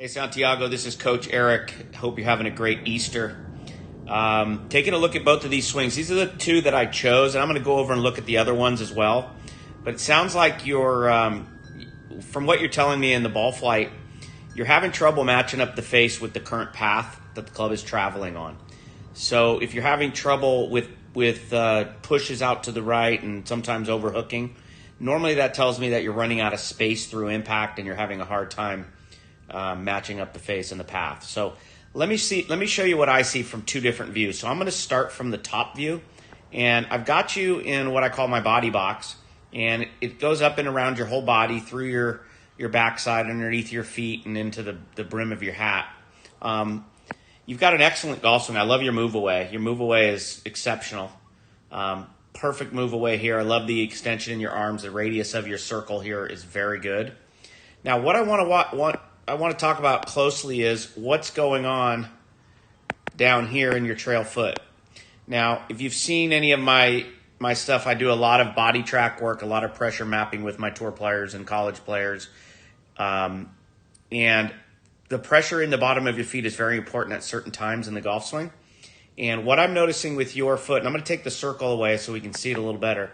Hey Santiago, this is Coach Eric. Hope you're having a great Easter. Taking a look at both of these swings. These are the two that I chose, and I'm going to go over and look at the other ones as well. But it sounds like you're, from what you're telling me in the ball flight, you're having trouble matching up the face with the current path that the club is traveling on. So if you're having trouble with pushes out to the right and sometimes overhooking, normally that tells me that you're running out of space through impact and you're having a hard time matching up the face and the path. So let me show you what I see from two different views. So I'm going to start from the top view, and I've got you in what I call my body box, and it goes up and around your whole body through your backside, underneath your feet, and into the brim of your hat. You've got an excellent golf swing. I love your move away. Your move away is exceptional. Perfect move away here. I love the extension in your arms. The radius of your circle here is very good. Now, what I want to talk about closely is what's going on down here in your trail foot. Now, if you've seen any of my stuff, I do a lot of body track work, a lot of pressure mapping with my tour players and college players. And the pressure in the bottom of your feet is very important at certain times in the golf swing. And what I'm noticing with your foot, and I'm going to take the circle away so we can see it a little better.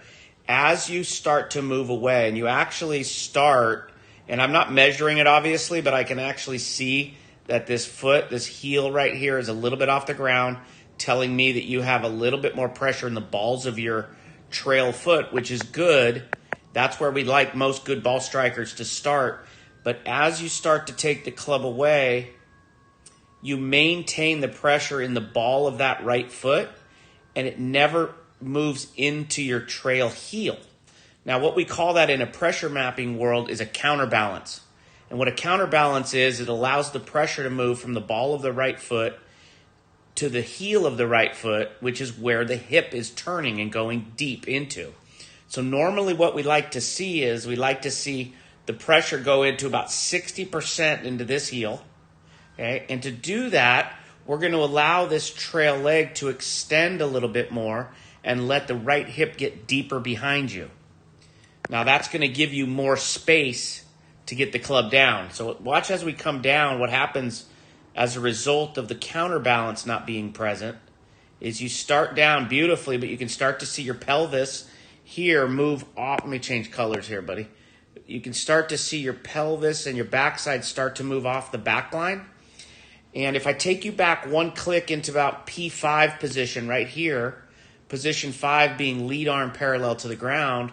As you start to move away, and you actually start, and I'm not measuring it obviously, but I can actually see that this foot, this heel right here is a little bit off the ground, telling me that you have a little bit more pressure in the balls of your trail foot, which is good. That's where we like most good ball strikers to start. But as you start to take the club away, you maintain the pressure in the ball of that right foot, and it never moves into your trail heel. Now, what we call that in a pressure mapping world is a counterbalance. And what a counterbalance is, it allows the pressure to move from the ball of the right foot to the heel of the right foot, which is where the hip is turning and going deep into. So normally what we like to see is we like to see the pressure go into about 60% into this heel. Okay? And to do that, we're going to allow this trail leg to extend a little bit more and let the right hip get deeper behind you. Now that's going to give you more space to get the club down. So watch as we come down. What happens as a result of the counterbalance not being present is you start down beautifully, but you can start to see your pelvis here move off. Let me change colors here, buddy. You can start to see your pelvis and your backside start to move off the back line. And if I take you back one click into about P5 position right here, position 5 being lead arm parallel to the ground,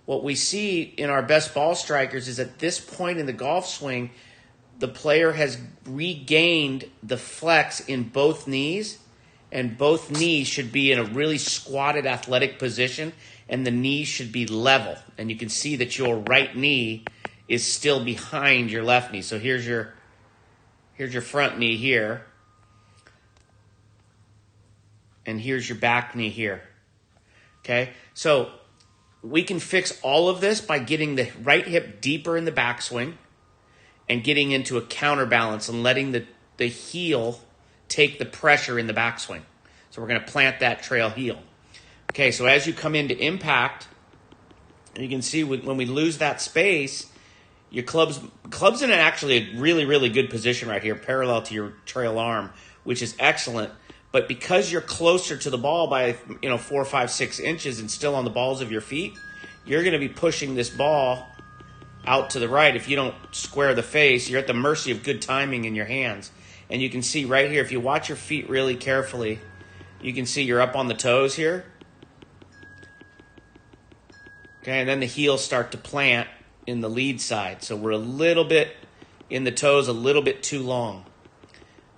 what we see in our best ball strikers is at this point in the golf swing, the player has regained the flex in both knees, and both knees should be in a really squatted athletic position, and the knees should be level. And you can see that your right knee is still behind your left knee. So here's your front knee here, and here's your back knee here. Okay, so we can fix all of this by getting the right hip deeper in the backswing and getting into a counterbalance and letting the heel take the pressure in the backswing. So we're going to plant that trail heel. Okay, so as you come into impact, you can see when we lose that space, your club's in actually a really, really good position right here, parallel to your trail arm, which is excellent. But because you're closer to the ball by 4, 5, 6 inches and still on the balls of your feet, you're going to be pushing this ball out to the right. If you don't square the face, you're at the mercy of good timing in your hands. And you can see right here, if you watch your feet really carefully, you can see you're up on the toes here. Okay, and then the heels start to plant in the lead side. So we're a little bit in the toes, a little bit too long.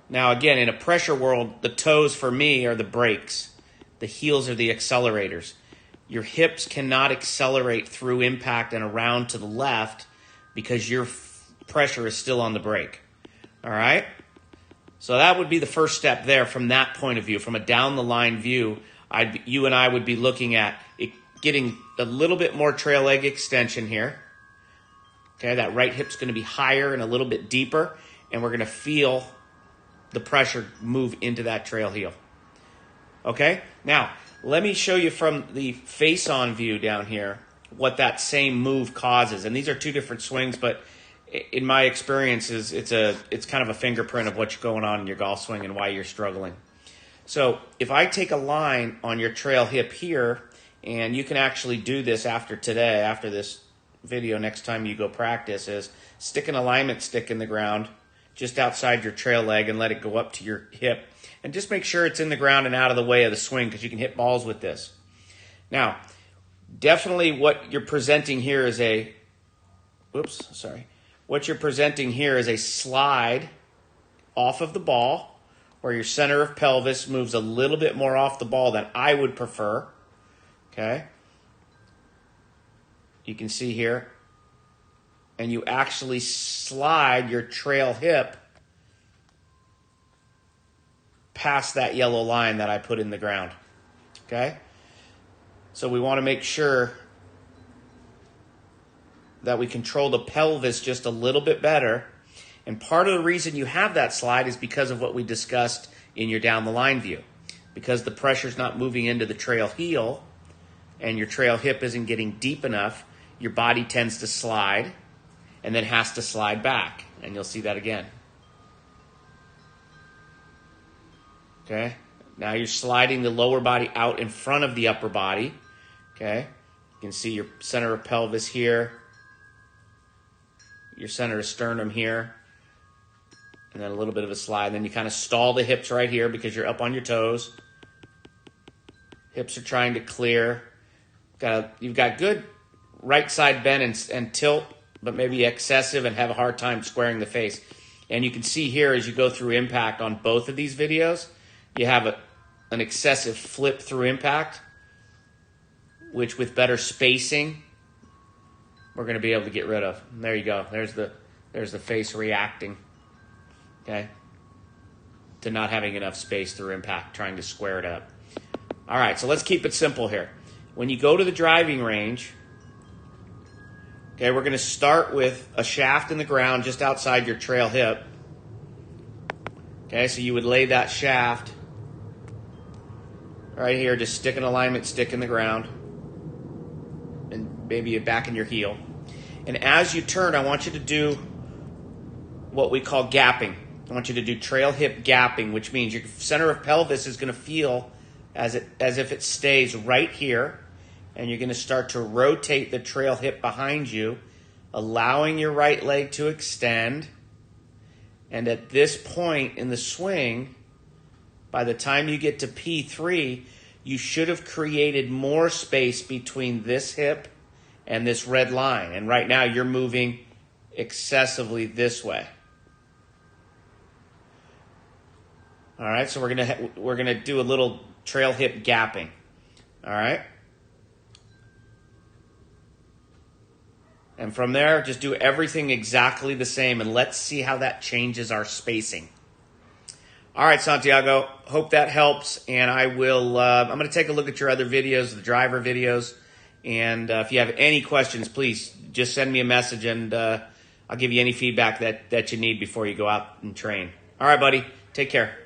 Now, again, in a pressure world, the toes for me are the brakes. The heels are the accelerators. Your hips cannot accelerate through impact and around to the left because your pressure is still on the brake. All right? So that would be the first step there from that point of view. From a down-the-line view, you and I would be looking at getting a little bit more trail leg extension here. Okay, that right hip's going to be higher and a little bit deeper, and we're going to feel the pressure move into that trail heel. Okay, now let me show you from the face-on view down here what that same move causes. And these are two different swings, but in my experience, it's kind of a fingerprint of what's going on in your golf swing and why you're struggling. So if I take a line on your trail hip here, and you can actually do this after today, after this video, next time you go practice, is stick an alignment stick in the ground just outside your trail leg and let it go up to your hip. And just make sure it's in the ground and out of the way of the swing, because you can hit balls with this. Now, definitely what you're presenting here is what you're presenting here is a slide off of the ball, where your center of pelvis moves a little bit more off the ball than I would prefer. Okay? You can see here. And you actually slide your trail hip past that yellow line that I put in the ground. Okay? So we want to make sure that we control the pelvis just a little bit better. And part of the reason you have that slide is because of what we discussed in your down the line view. Because the pressure's not moving into the trail heel and your trail hip isn't getting deep enough, your body tends to slide and then has to slide back. And you'll see that again. Okay? Now you're sliding the lower body out in front of the upper body. Okay? You can see your center of pelvis here, your center of sternum here, and then a little bit of a slide. And then you kind of stall the hips right here because you're up on your toes. Hips are trying to clear. You've got good right side bend and tilt, but maybe excessive and have a hard time squaring the face. And you can see here as you go through impact on both of these videos, you have an excessive flip through impact, which with better spacing, we're going to be able to get rid of. And there you go. There's the face reacting, okay, to not having enough space through impact, trying to square it up. All right, so let's keep it simple here. When you go to the driving range, okay, we're going to start with a shaft in the ground just outside your trail hip. Okay, so you would lay that shaft right here, just stick an alignment stick in the ground and maybe back in your heel. And as you turn, I want you to do what we call gapping. I want you to do trail hip gapping, which means your center of pelvis is going to feel as if it stays right here, and you're going to start to rotate the trail hip behind you, allowing your right leg to extend. And at this point in the swing, by the time you get to P3, you should have created more space between this hip and this red line. And right now you're moving excessively this way. All right, so we're gonna do a little trail hip gapping. All right? And from there, just do everything exactly the same, and let's see how that changes our spacing. All right, Santiago, hope that helps, and I'm going to take a look at your other videos, the driver videos, and if you have any questions, please just send me a message, and I'll give you any feedback that you need before you go out and train. All right, buddy, take care.